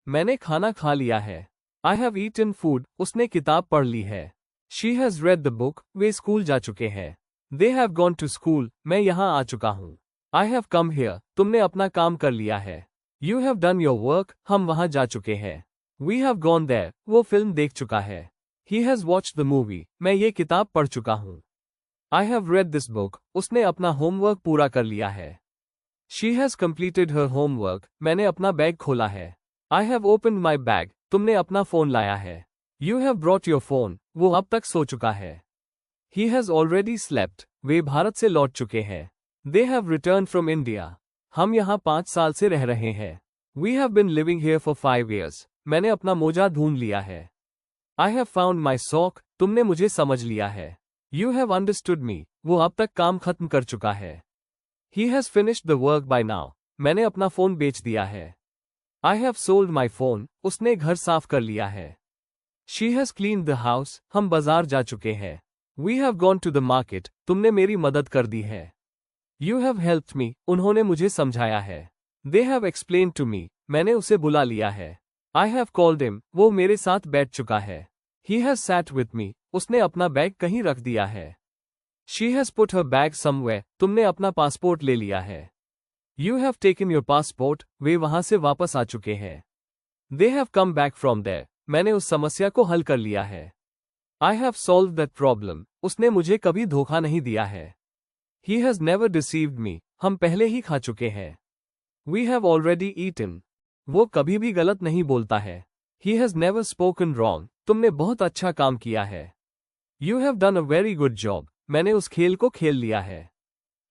मैंने खाना खा लिया है। I have eaten food, उसने किताब पढ़ ली है। She has read the book, way school जा चुके हैं। They have gone to school, मैं यहाँ आ चुका हूँ। I have come here, तुमने अपना काम कर लिया है। You have done your work, हम वहाँ जा चुके हैं। We have gone there, वो फिल्म देख चुका है। He has watched the movie, मैं ये किताब पढ़ चुका हूँ। I have read this book, उसने अपना होमवर्क पूरा कर लिया है। She has completed her homework, मैंने अपना बैग खोला है। I have opened my bag, तुमने अपना फोन लाया है। You have brought your phone, वो अब तक सो चुका है। He has already slept, वे भारत से लौट चुके हैं। They have returned from India, हम यहाँ 5 साल से रह रहे हैं। We have been living here for 5 years, मैंने अपना मोजा ढूंढ लिया है। I have found my sock, तुमने मुझे समझ लिया है। You have understood me, वो अब तक काम खत्म कर चुका है। He has finished the work by now, मैंने अपना फोन बेच दिया है। I have sold my phone, उसने घर साफ कर लिया है। She has cleaned the house, हम बाजार जा चुके हैं। We have gone to the market, तुमने मेरी मदद कर दी है। You have helped me, उन्होंने मुझे समझाया है। They have explained to me, मैंने उसे बुला लिया है। I have called him, वो मेरे साथ बैठ चुका है। He has sat with me, उसने अपना बैग कहीं रख दिया है। She has put her bag somewhere, तुमने अपना पासपोर्ट ले लिया है। You have taken your passport, वे वहां से वापस आ चुके हैं। They have come back from there, मैंने उस समस्या को हल कर लिया है। I have solved that problem, उसने मुझे कभी धोखा नहीं दिया है। He has never deceived me, हम पहले ही खा चुके हैं। We have already eaten, वो कभी भी गलत नहीं बोलता है। He has never spoken wrong, तुमने बहुत अच्छा काम किया है। You have done a very good job, मैंने उस खेल को खेल लिया है।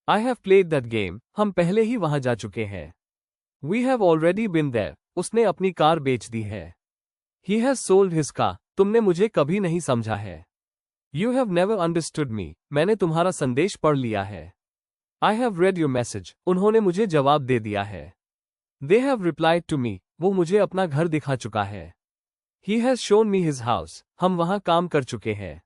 I have played that game, हम पहले ही वहां जा चुके हैं। We have already been there, उसने अपनी कार बेच दी है। He has sold his car, तुमने मुझे कभी नहीं समझा है। You have never understood me, मैंने तुम्हारा संदेश पढ़ लिया है। I have read your message, उन्होंने मुझे जवाब दे दिया है। They have replied to me, वो मुझे अपना घर दिखा चुका है। He has shown me his house, हम वहां काम कर चुके हैं।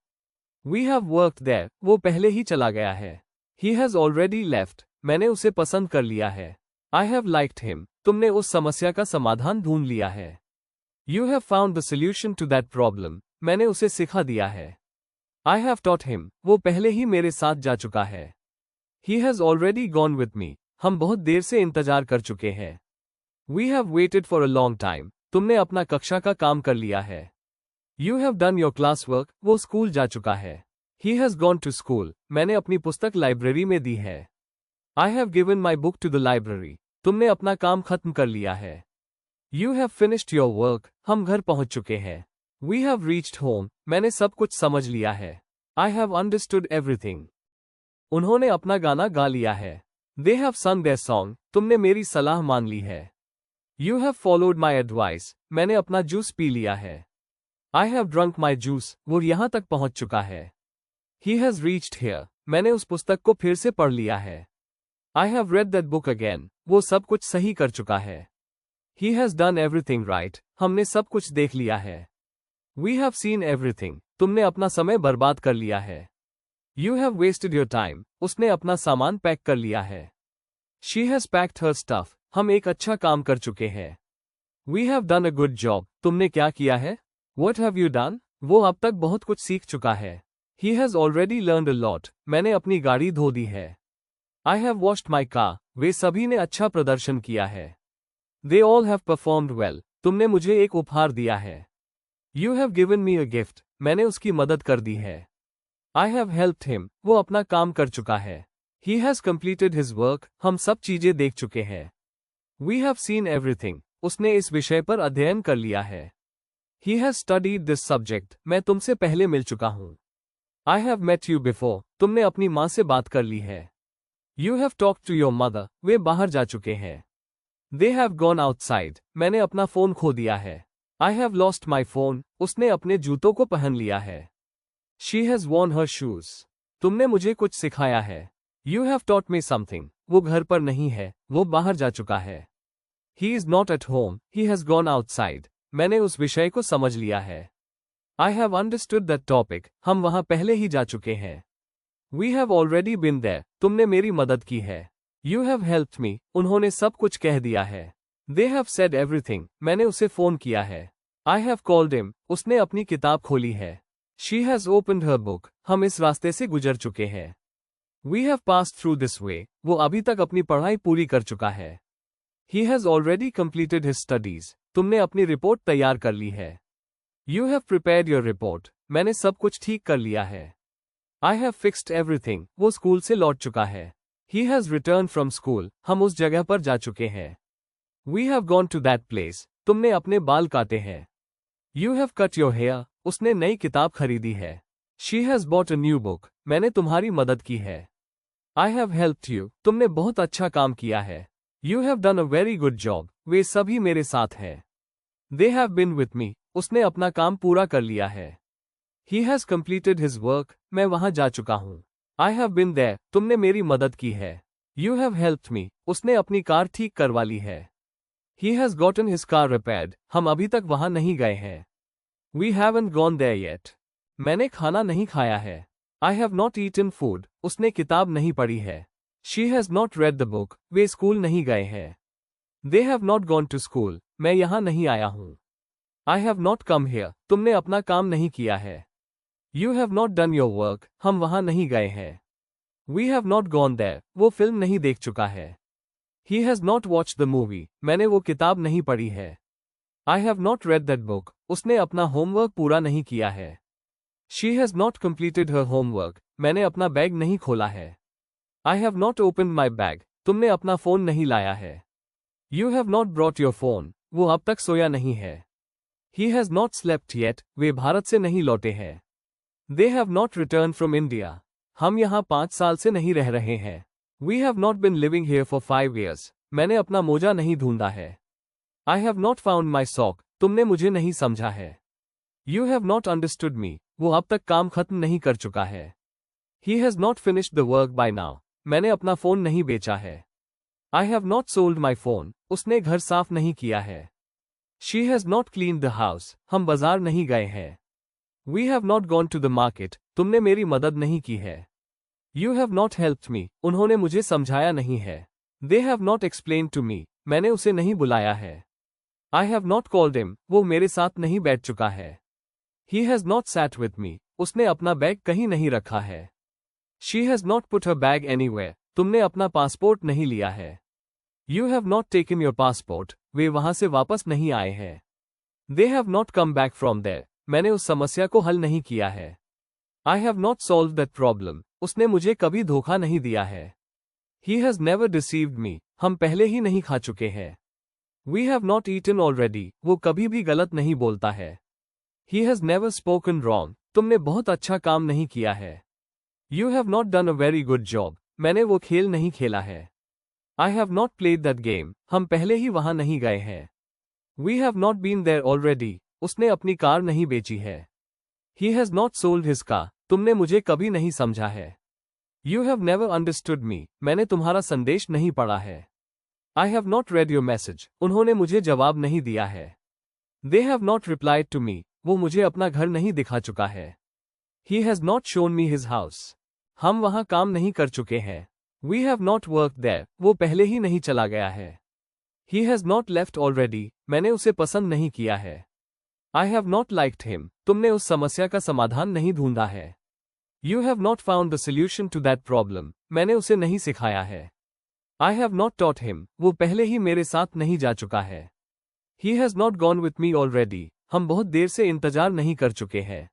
We have worked there, वो पहले ही चला गया है। He has already left, मैंने उसे पसंद कर लिया है। I have liked him, तुमने उस समस्या का समाधान ढूंढ लिया है। You have found the solution to that problem, मैंने उसे सिखा दिया है। I have taught him, वो पहले ही मेरे साथ जा चुका है। He has already gone with me, हम बहुत देर से इंतजार कर चुके हैं। We have waited for a long time, तुमने अपना कक्षा का काम कर लिया है। You have done your classwork, वो स्कूल जा चुका है। He has gone to school, मैंने अपनी पुस्तक लाइब्रेरी में दी है। I have given my book to the library, तुमने अपना काम खत्म कर लिया है। You have finished your work, हम घर पहुंच चुके हैं। We have reached home, मैंने सब कुछ समझ लिया है। I have understood everything. उन्होंने अपना गाना गा लिया है। They have sung their song, तुमने मेरी सलाह मान ली है। You have followed my advice, मैंने अपना जूस पी लिया है। I have drunk my juice, वो यहाँ तक पहुँच चुका है। He has reached here, मैंने उस पुस्तक को फिर से पढ़ लिया है। I have read that book again, वो सब कुछ सही कर चुका है। He has done everything right, हमने सब कुछ देख लिया है। We have seen everything, तुमने अपना समय बर्बाद कर लिया है। You have wasted your time, उसने अपना सामान पैक कर लिया है। She has packed her stuff, हम एक अच्छा काम कर चुके हैं। We have done a good job, तुमने क्या किया है? What have you done? वो अब तक बहुत कुछ सीख चुका है। He has already learned a lot, मैंने अपनी गाड़ी धो दी है। I have washed my car, वे सभी ने अच्छा प्रदर्शन किया है। They all have performed well, तुमने मुझे एक उपहार दिया है। You have given me a gift, मैंने उसकी मदद कर दी है। I have helped him, वो अपना काम कर चुका है। He has completed his work, हम सब चीजें देख चुके हैं। We have seen everything, उसने इस विषय पर अध्ययन कर लिया है। He has studied this subject, मैं तुमसे पहले मिल चुका हूँ। I have met you before, तुमने अपनी माँ से बात कर ली है। You have talked to your mother, वे बाहर जा चुके हैं। They have gone outside, मैंने अपना फोन खो दिया है। I have lost my phone, उसने अपने जूतों को पहन लिया है। She has worn her shoes. तुमने मुझे कुछ सिखाया है। You have taught me something. वो घर पर नहीं है, वो बाहर जा चुका है। He is not at home, he has gone outside. मैंने उस विषय को समझ लिया है। I have understood that topic. हम वहां पहले ही जा चुके हैं। We have already been there. तुमने मेरी मदद की है। You have helped me. उन्होंने सब कुछ कह दिया है। They have said everything. मैंने उसे फोन किया है. I have called him. उसने अपनी किताब खोली है. She has opened her book. हम इस रास्ते से गुजर चुके हैं. We have passed through this way. वो अभी तक अपनी पढ़ाई पूरी कर चुका है. He has already completed his studies. तुमने अपनी रिपोर्ट तैयार कर ली है. You have prepared your report. मैंने सब कुछ ठीक कर लिया है. I have fixed everything. वो स्कूल से लौट चुका है. He has returned from school. हम उस जगह पर जा चुके हैं. We have gone to that place. तुमने अपने बाल काटे हैं. You have cut your hair. उसने नई किताब खरीदी है. She has bought a new book. मैंने तुम्हारी मदद की है. I have helped you. तुमने बहुत अच्छा काम किया है. You have done a very good job. वे सभी मेरे साथ हैं. They have been with me. उसने अपना काम पूरा कर लिया है. He has completed his work. मैं वहां जा चुका हूं. I have been there. तुमने मेरी मदद की है. You have helped me. उसने अपनी कार ठीक करवा ली है. He has gotten his car repaired. हम अभी तक वहां नहीं गए हैं. We haven't gone there yet. मैंने खाना नहीं खाया है. I have not eaten food. उसने किताब नहीं पढ़ी है. She has not read the book. Way school नहीं गए हैं. They have not gone to school. मैं यहाँ नहीं आया हूँ. I have not come here. तुमने अपना काम नहीं किया है. You have not done your work. हम वहाँ नहीं गए हैं. We have not gone there. वो फिल्म नहीं देख चुका है. He has not watched the movie. मैंने वो किताब नहीं पढ़ी है. I have not read that book. उसने अपना होमवर्क पूरा नहीं किया है. She has not completed her homework. मैंने अपना बैग नहीं खोला है. I have not opened my bag. तुमने अपना फोन नहीं लाया है. You have not brought your phone. वो अब तक सोया नहीं है. He has not slept yet. वे भारत से नहीं लौटे हैं. They have not returned from India. हम यहाँ 5 साल से नहीं रह रहे हैं. We have not been living here for 5 years. मैंने अपना मोजा नहीं ढूंढा है. I have not found my sock. तुमने मुझे नहीं समझा है. You have not understood me. वो अब तक काम खत्म नहीं कर चुका है. He has not finished the work by now. मैंने अपना फोन नहीं बेचा है. I have not sold my phone. उसने घर साफ नहीं किया है. She has not cleaned the house. हम बाजार नहीं गए हैं. We have not gone to the market. तुमने मेरी मदद नहीं की है. You have not helped me. उन्होंने मुझे समझाया नहीं है. They have not explained to me. मैंने उसे नहीं बुलाया है. I have not called him. वो मेरे साथ नहीं बैठ चुका है. He has not sat with me. उसने अपना बैग कहीं नहीं रखा है. She has not put her bag anywhere. तुमने अपना पासपोर्ट नहीं लिया है. You have not taken your passport. वे वहां से वापस नहीं आए हैं. They have not come back from there. मैंने उस समस्या को हल नहीं किया है. I have not solved that problem. उसने मुझे कभी धोखा नहीं दिया है. He has never deceived me. हम पहले ही नहीं खा चुके हैं. We have not eaten already. वो कभी भी गलत नहीं बोलता है. He has never spoken wrong. तुमने बहुत अच्छा काम नहीं किया है. You have not done a very good job. मैंने वो खेल नहीं खेला है. I have not played that game. हम पहले ही वहां नहीं गए हैं. We have not been there already. उसने अपनी कार नहीं बेची है. He has not sold his car. तुमने मुझे कभी नहीं समझा है. You have never understood me. मैंने तुम्हारा संदेश नहीं पढ़ा है. I have not read your message. उन्होंने मुझे जवाब नहीं दिया है. They have not replied to me. वो मुझे अपना घर नहीं दिखा चुका है. He has not shown me his house. हम वहां काम नहीं कर चुके हैं. We have not worked there. वो पहले ही नहीं चला गया है. He has not left already. मैंने उसे पसंद नहीं किया है. I have not liked him. तुमने उस समस्या का समाधान नहीं ढूंढा है. You have not found the solution to that problem. मैंने उसे नहीं सिखाया है. I have not taught him. वो पहले ही मेरे साथ नहीं जा चुका है. He has not gone with me already. हम बहुत देर से इंतजार नहीं कर चुके हैं.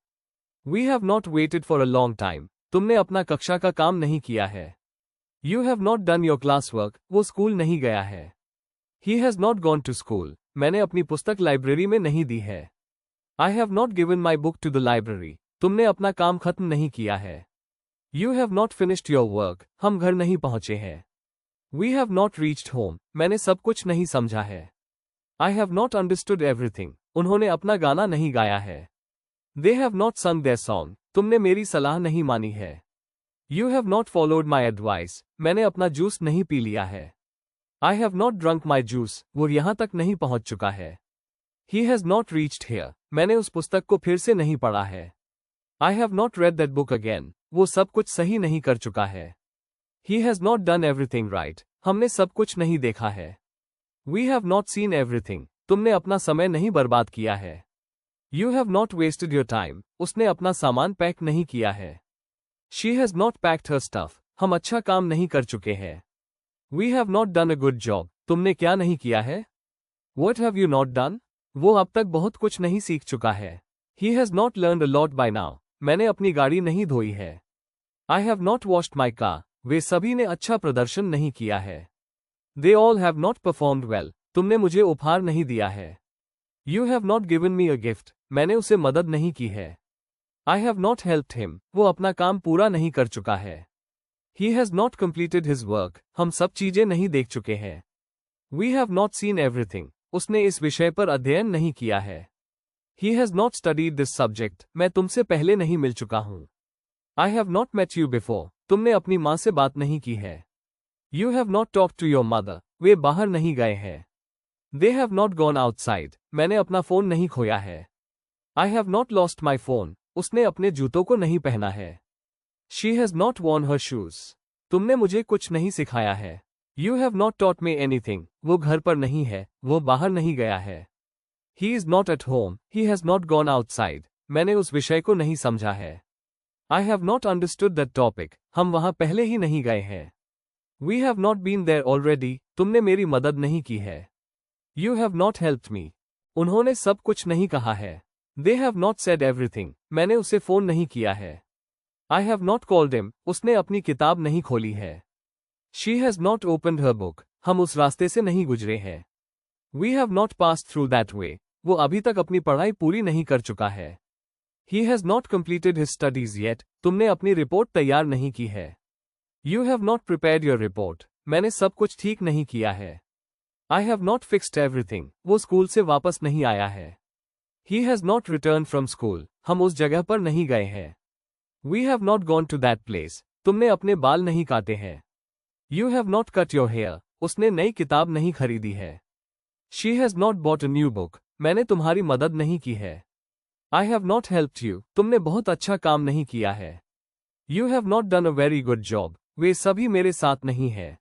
We have not waited for a long time. तुमने अपना कक्षा का काम नहीं किया है. You have not done your classwork. वो स्कूल नहीं गया है. He has not gone to school. मैंने अपनी पुस्तक लाइब्रेरी में नहीं दी है. I have not given my book to the library. तुमने अपना काम खत्म नहीं किया है. You have not finished your work. हम घर नहीं पहुंचे हैं. We have not reached home. मैंने सब कुछ नहीं समझा है. I have not understood everything. उन्होंने अपना गाना नहीं गाया है. They have not sung their song. तुमने मेरी सलाह नहीं मानी है. You have not followed my advice. मैंने अपना जूस नहीं पी लिया है. I have not drunk my juice. वो यहाँ तक नहीं पहुँच चुका है. He has not reached here. मैंने उस पुस्तक को फिर से नहीं पढ़ा है. I have not read that book again. वो सब कुछ सही नहीं कर चुका है. He has not done everything right. हमने सब कुछ नहीं देखा है. We have not seen everything. तुमने अपना समय नहीं बर्बाद किया है. You have not wasted your time. उसने अपना सामान पैक नहीं किया है. She has not packed her stuff. हम अच्छा काम नहीं कर चुके हैं. We have not done a good job. तुमने क्या नहीं किया है? What have you not done? वो अब तक बहुत कुछ नहीं सीख चुका है. He has not learned a lot by now. मैंने अपनी गाड़ी नहीं धोई है. I have not washed my car. वे सभी ने अच्छा प्रदर्शन नहीं किया है. They all have not performed well. तुमने मुझे उपहार नहीं दिया है. You have not given me a gift. मैंने उसे मदद नहीं की है. I have not helped him. वो अपना काम पूरा नहीं कर चुका है. He has not completed his work. हम सब चीजें नहीं देख चुके हैं. We have not seen everything. उसने इस विषय पर अध्ययन नहीं किया है. He has not studied this subject. मैं तुमसे पहले नहीं मिल चुका हूं. I have not met you before. तुमने अपनी माँ से बात नहीं की है. You have not talked to your mother. वे बाहर नहीं गए हैं. They have not gone outside. मैंने अपना फोन नहीं खोया है. I have not lost my phone. उसने अपने जूतों को नहीं पहना है. She has not worn her shoes. तुमने मुझे कुछ नहीं सिखाया है. You have not taught me anything. वो घर पर नहीं है, वो बाहर नहीं गया है. He is not at home. He has not gone outside. मैंने उस विषय को नहीं समझा है. I have not understood that topic. हम वहां पहले ही नहीं गए हैं. We have not been there already. तुमने मेरी मदद नहीं की है. You have not helped me. उन्होंने सब कुछ नहीं कहा है. They have not said everything. मैंने उसे फोन नहीं किया है. I have not called him. उसने अपनी किताब नहीं खोली है. She has not opened her book. हम उस रास्ते से नहीं गुजरे हैं. We have not passed through that way. वो अभी तक अपनी पढ़ाई पूरी नहीं कर चुका है. He has not completed his studies yet. तुमने अपनी रिपोर्ट तैयार नहीं की है. You have not prepared your report. मैंने सब कुछ ठीक नहीं किया है. I have not fixed everything. वो स्कूल से वापस नहीं आया है. He has not returned from school. हम उस जगह पर नहीं गए हैं. We have not gone to that place. तुमने अपने बाल नहीं काटे हैं. You have not cut your hair. उसने नई किताब नहीं खरीदी है. She has not bought a new book. मैंने तुम्हारी मदद नहीं की है. I have not helped you. तुमने बहुत अच्छा काम नहीं किया है. You have not done a very good job. वे सभी मेरे साथ नहीं हैं.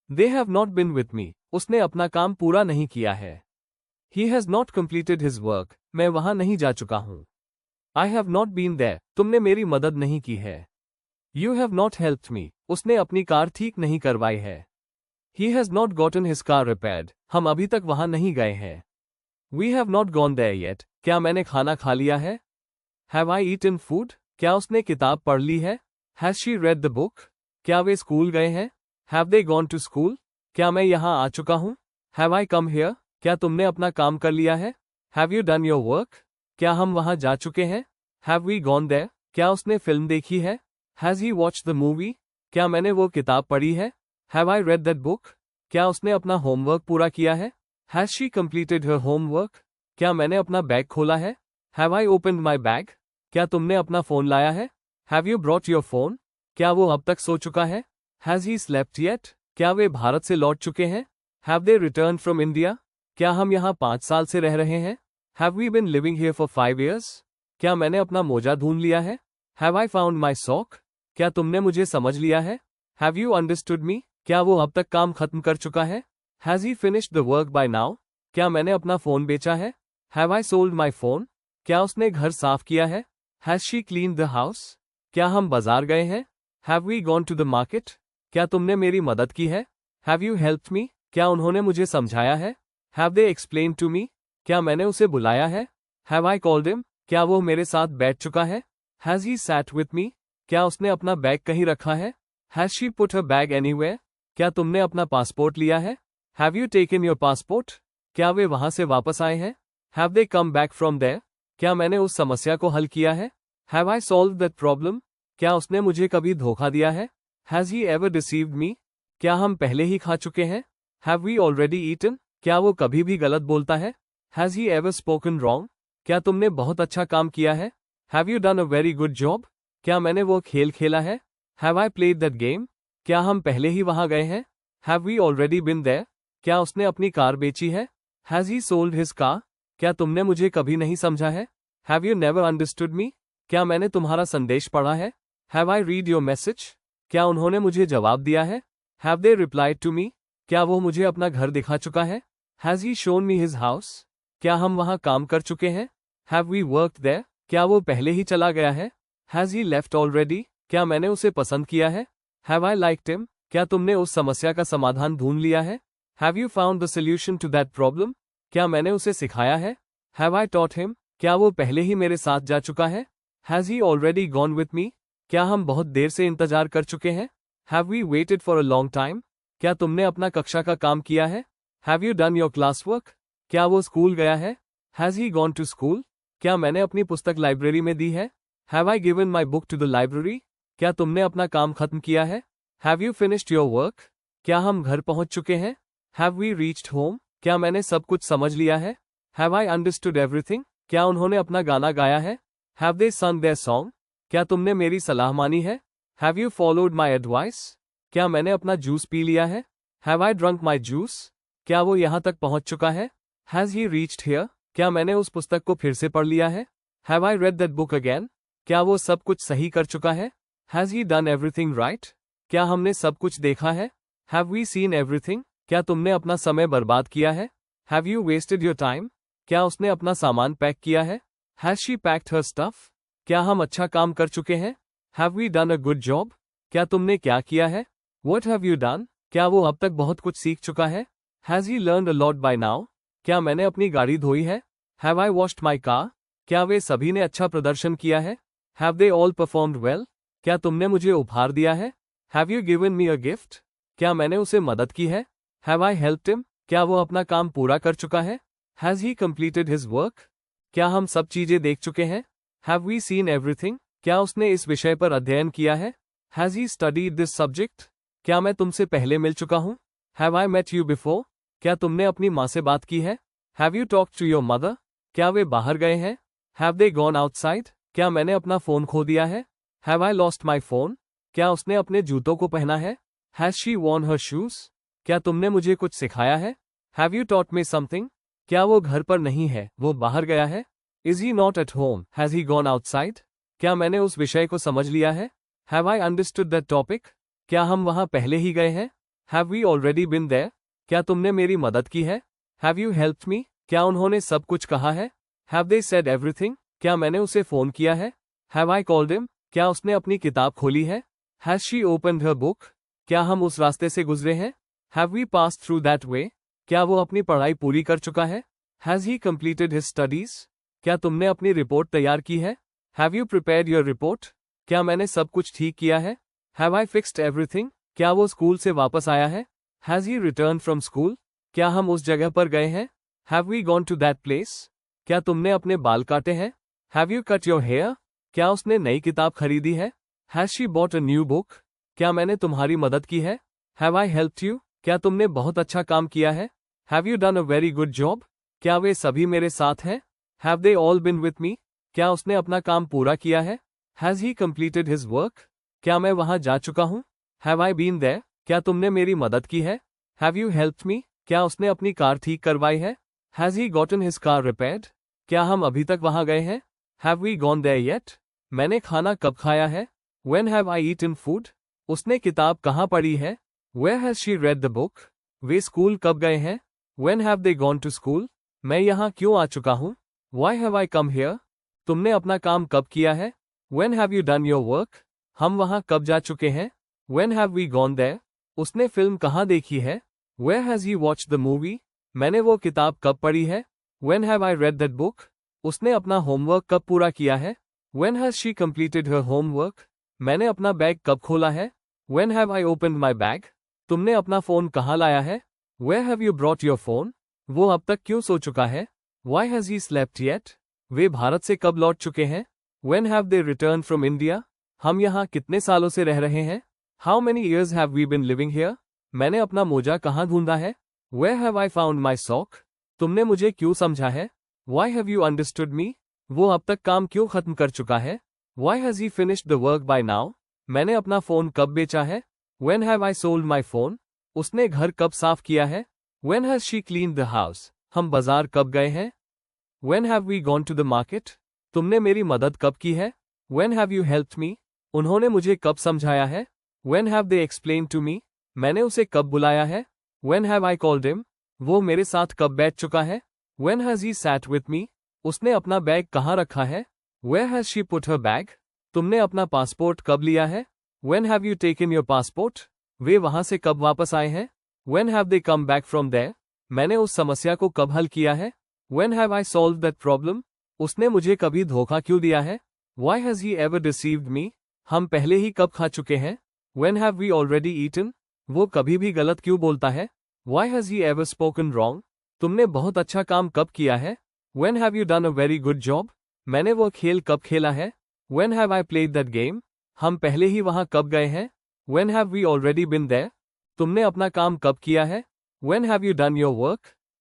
They have not been with me. उसने अपना काम पूरा नहीं किया है. He has not completed his work. मैं वहां नहीं जा चुका हूं. I have not been there. तुमने मेरी मदद नहीं की है. You have not helped me. उसने अपनी कार ठीक नहीं करवाई है. He has not gotten his car repaired. हम अभी तक वहां नहीं गए हैं. We have not gone there yet. क्या मैंने खाना खा लिया है? Have I eaten food? क्या उसने किताब पढ़ ली है? Has she read the book? क्या वे स्कूल गए हैं? Have they gone to school? क्या मैं यहाँ आ चुका हूँ? Have I come here? क्या तुमने अपना काम कर लिया है? Have you done your work? क्या हम वहाँ जा चुके हैं? Have we gone there? क्या उसने फिल्म देखी है? Has he watched the movie? क्या मैंने वो किताब पढ़ी है? Have I read that book? क्या उसने अपना होमवर्क पूरा किया है? Has she completed her homework? क्या मैंने अपना बैग खोला है? Have I opened my bag? क्या तुमने अपना फोन लाया है? Have you brought your phone? क्या वो अब तक सो चुका है? Has he slept yet? क्या वे भारत से लौट चुके हैं? Have they returned from India? क्या हम यहाँ 5 साल से रह रहे हैं? Have we been living here for 5 years? क्या मैंने अपना मोजा ढूंढ लिया है? Have I found my sock? क्या तुमने मुझे समझ लिया है? Have you understood me? क्या वो अब तक काम खत्म कर चुका है? Has he finished the work by now? क्या मैंने अपना फोन बेचा है? Have I sold my phone? क्या उसने घर साफ किया है? Has she cleaned the house? क्या हम बाजार गए हैं? Have we gone to the market? क्या तुमने मेरी मदद की है? Have you helped me? क्या उन्होंने मुझे समझाया है? Have they explained to me? क्या मैंने उसे बुलाया है? Have I called him? क्या वो मेरे साथ बैठ चुका है? Has he sat with me? क्या उसने अपना बैग कहीं रखा है? Has she put her bag anywhere? क्या तुमने अपना पासपोर्ट लिया है? Have you taken your passport? क्या वे वहां से वापस आए हैं? Have they come back from there? क्या मैंने उस समस्या को हल किया है? Have I solved that problem? क्या उसने मुझे कभी धोखा दिया है? Has he ever deceived me? क्या हम पहले ही खा चुके हैं? Have we already eaten? क्या वो कभी भी गलत बोलता है? Has he ever spoken wrong? क्या तुमने बहुत अच्छा काम किया है? Have you done a very good job? क्या मैंने वो खेल खेला है? Have I played that game? क्या हम पहले ही वहां गए हैं? Have we already been there? क्या उसने अपनी कार बेची है? Has he sold his car? क्या तुमने मुझे कभी नहीं समझा है? Have you never understood me? क्या मैंने तुम्हारा संदेश पढ़ा है? Have I read your message? क्या उन्होंने मुझे जवाब दिया है? Have they replied to me? क्या वो मुझे अपना घर दिखा चुका है? Has he shown me his house? क्या हम वहाँ काम कर चुके हैं? Have we worked there? क्या वो पहले ही चला गया है? Has he left already? क्या मैंने उसे पसंद किया है? Have I liked him? क्या तुमने उस समस्या का समाधान ढूंढ लिया है? Have you found the solution to that problem? क्या मैंने उसे सिखाया है? Have I taught him? क्या वो पहले ही मेरे साथ जा चुका है? Has he already gone with me? क्या हम बहुत देर से इंतजार कर चुके हैं? Have we waited for a long time? क्या तुमने अपना कक्षा का काम किया है? Have you done your classwork? क्या वो स्कूल गया है? Has he gone to school? क्या मैंने अपनी पुस्तक लाइब्रेरी में दी है? Have I given my book to the library? क्या तुमने अपना काम खत्म किया है? Have you finished your work? क्या हम घर पहुंच चुके हैं? Have we reached home? क्या मैंने सब कुछ समझ लिया है? Have I understood everything? क्या उन्होंने अपना गाना गाया है? Have they sung their song? क्या तुमने मेरी सलाह मानी है? Have you followed my advice? क्या मैंने अपना जूस पी लिया है? Have I drunk my juice? क्या वो यहाँ तक पहुँच चुका है? Has he reached here? क्या मैंने उस पुस्तक को फिर से पढ़ लिया है? Have I read that book again? क्या वो सब कुछ सही कर चुका है? Has he done everything right? क्या हमने सब कुछ देखा है? Have we seen everything? क्या तुमने अपना समय बर्बाद किया है? Have you wasted your time? क्या उसने अपना सामान पैक किया है? Has she packed her stuff? क्या हम अच्छा काम कर चुके हैं? Have we done a good job? क्या तुमने क्या किया है? What have you done? क्या वो अब तक बहुत कुछ सीख चुका है? Has he learned a lot by now? क्या मैंने अपनी गाड़ी धोई है? Have I washed my car? क्या वे सभी ने अच्छा प्रदर्शन किया है? Have they all performed well? क्या तुमने मुझे उपहार दिया है? Have you given me a gift? क्या मैंने उसे मदद की है? Have I helped him? क्या वो अपना काम पूरा कर चुका है? Has he completed his work? क्या हम सब चीजें देख चुके हैं? Have we seen everything? क्या उसने इस विषय पर अध्ययन किया है? Has he studied this subject? क्या मैं तुमसे पहले मिल चुका हूँ? Have I met you before? क्या तुमने अपनी माँ से बात की है? Have you talked to your mother? क्या वे बाहर गए हैं? Have they gone outside? क्या मैंने अपना फोन खो दिया है? Have I lost my phone? क्या उसने अपने जूतों को पहना है? Has she worn her shoes? क्या तुमने मुझे कुछ सिखाया है? Have you taught me something? क्या वो घर पर नहीं है, वो बाहर गया है? Is he not at home? Has he gone outside? क्या मैंने उस विषय को समझ लिया है? Have I understood that topic? क्या हम वहां पहले ही गए हैं? Have we already been there? क्या तुमने मेरी मदद की है? Have you helped me? क्या उन्होंने सब कुछ कहा है? Have they said everything? क्या मैंने उसे फोन किया है? Have I called him? क्या उसने अपनी किताब खोली है? Has she opened her book? क्या हम उस रास्ते से गुजरे हैं? Have we passed through that way? क्या वो अपनी पढ़ाई पूरी कर चुका है? Has he completed his studies? क्या तुमने अपनी रिपोर्ट तैयार की है? Have you prepared your report? क्या मैंने सब कुछ ठीक किया है? Have I fixed everything? क्या वो स्कूल से वापस आया है? Has he returned from school? क्या हम उस जगह पर गए हैं? Have we gone to that place? क्या तुमने अपने बाल काटे हैं? Have you cut your hair? क्या उसने नई किताब खरीदी है? Has she bought a new book? क्या मैंने तुम्हारी मदद की है? Have I helped you? क्या तुमने बहुत अच्छा काम किया है? Have you done a very good job? क्या वे सभी मेरे साथ हैं? Have they all been with me? क्या उसने अपना काम पूरा किया है? Has he completed his work? क्या मैं वहां जा चुका हूं? Have I been there? क्या तुमने मेरी मदद की है? Have you helped me? क्या उसने अपनी कार ठीक करवाई है? Has he gotten his car repaired? क्या हम अभी तक वहां गए हैं? Have we gone there yet? मैंने खाना कब खाया है? When have I eaten food? उसने किताब कहाँ पढ़ी है? Where has she read the book? Way school कब गए हैं? When have they gone to school? मैं यहाँ क्यों आ चुका हूँ? Why have I come here? तुमने अपना काम कब किया है? When have you done your work? हम वहाँ कब जा चुके हैं? When have we gone there? उसने फिल्म कहाँ देखी है? Where has he watched the movie? मैंने वो किताब कब पढ़ी है? When have I read that book? उसने अपना होमवर्क कब पूरा किया है? When has she completed her homework? मैंने अपना बैग कब खोला है? When have I opened my bag? तुमने अपना फोन कहाँ लाया है? Where have you brought your phone? वो अब तक क्यों सो चुका है? Why has he slept yet? वे भारत से कब लौट चुके हैं? When have they returned from India? हम यहाँ कितने सालों से रह रहे हैं? How many years have we been living here? मैंने अपना मोजा कहाँ ढूंढा है? Where have I found my sock? तुमने मुझे क्यों समझा है? Why have you understood me? वो अब तक काम क्यों खत्म कर चुका है? Why has he finished the work by now? मैंने अपना फोन कब बेचा है? When have I sold my phone? उसने घर कब साफ किया है? When has she cleaned the house? हम बाजार कब गए हैं? When have we gone to the market? तुमने मेरी मदद कब की है? When have you helped me? उन्होंने मुझे कब समझाया है? When have they explained to me? मैंने उसे कब बुलाया है? When have I called him? वो मेरे साथ कब बैठ चुका है? When has he sat with me? उसने अपना बैग कहाँ रखा है? Where has she put her bag? तुमने अपना पासपोर्ट कब लिया है? When have you taken your passport? वे वहां से कब वापस आए हैं? When have they come back from there? मैंने उस समस्या को कब हल किया है? When have I solved that problem? उसने मुझे कभी धोखा क्यों दिया है? Why has he ever deceived me? हम पहले ही कब खा चुके हैं? When have we already eaten? वो कभी भी गलत क्यों बोलता है? Why has he ever spoken wrong? तुमने बहुत अच्छा काम कब किया है? When have you done a very good job? मैंने वो खेल कब खेला है? When have I played that game? हम पहले ही वहां कब गए हैं? When have we already been there? तुमने अपना काम कब किया है? When have you done your work?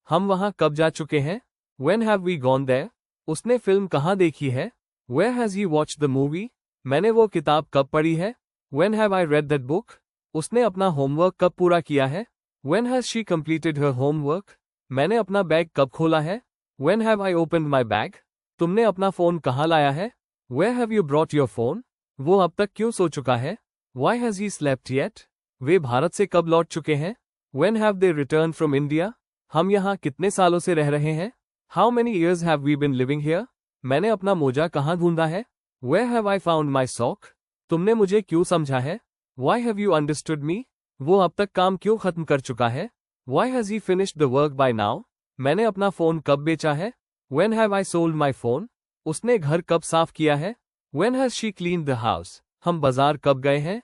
हम वहां कब जा चुके हैं? When have we gone there? उसने फिल्म कहाँ देखी है? Where has he watched the movie? मैंने वो किताब कब पढ़ी है? When have I read that book? उसने अपना होमवर्क कब पूरा किया है? When has she completed her homework? मैंने अपना बैग कब खोला है? When have I opened my bag? तुमने अपना फोन कहाँ लाया है? Where have you brought your phone? वो अब तक क्यों सो चुका है? Why has he slept yet? वे भारत से कब लौट चुके हैं? When have they returned from India? हम यहाँ कितने सालों से रह रहे हैं? How many years have we been living here? मैंने अपना मोजा कहाँ ढूंढा है? Where have I found my sock? तुमने मुझे क्यों समझा है? Why have you understood me? वो अब तक काम क्यों खत्म कर चुका है? Why has he finished the work by now? मैंने अपना फोन कब बेचा है? When have I sold my phone? उसने घर कब साफ किया है? When has she cleaned the house? हम बाजार कब गए हैं?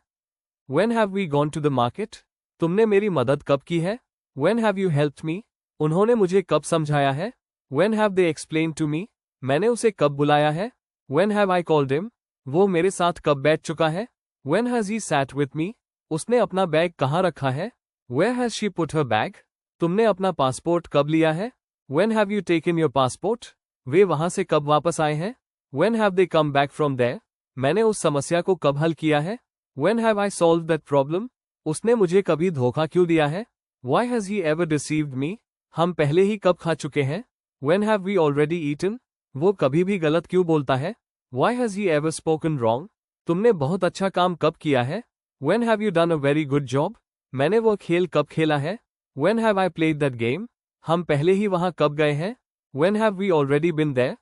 When have we gone to the market? तुमने मेरी मदद कब की है? When have you helped me? उन्होंने मुझे कब समझाया है? When have they explained to me? मैंने उसे कब बुलाया है? When have I called him? वो मेरे साथ कब बैठ चुका है? When has he sat with me? उसने अपना बैग कहाँ रखा है? Where has she put her bag? तुमने अपना पासपोर्ट कब लिया है? When have you taken your passport? वे वहां से कब वापस आए हैं? When have they come back from there? मैंने उस समस्या को कब हल किया है? When have I solved that problem? उसने मुझे कभी धोखा क्यों दिया है? Why has he ever deceived me? हम पहले ही कब खा चुके हैं? When have we already eaten? वो कभी भी गलत क्यों बोलता है? Why has he ever spoken wrong? तुमने बहुत अच्छा काम कब किया है? When have you done a very good job? मैंने वो खेल कब खेला है? When have I played that game? हम पहले ही वहां कब गए हैं? When have we already been there?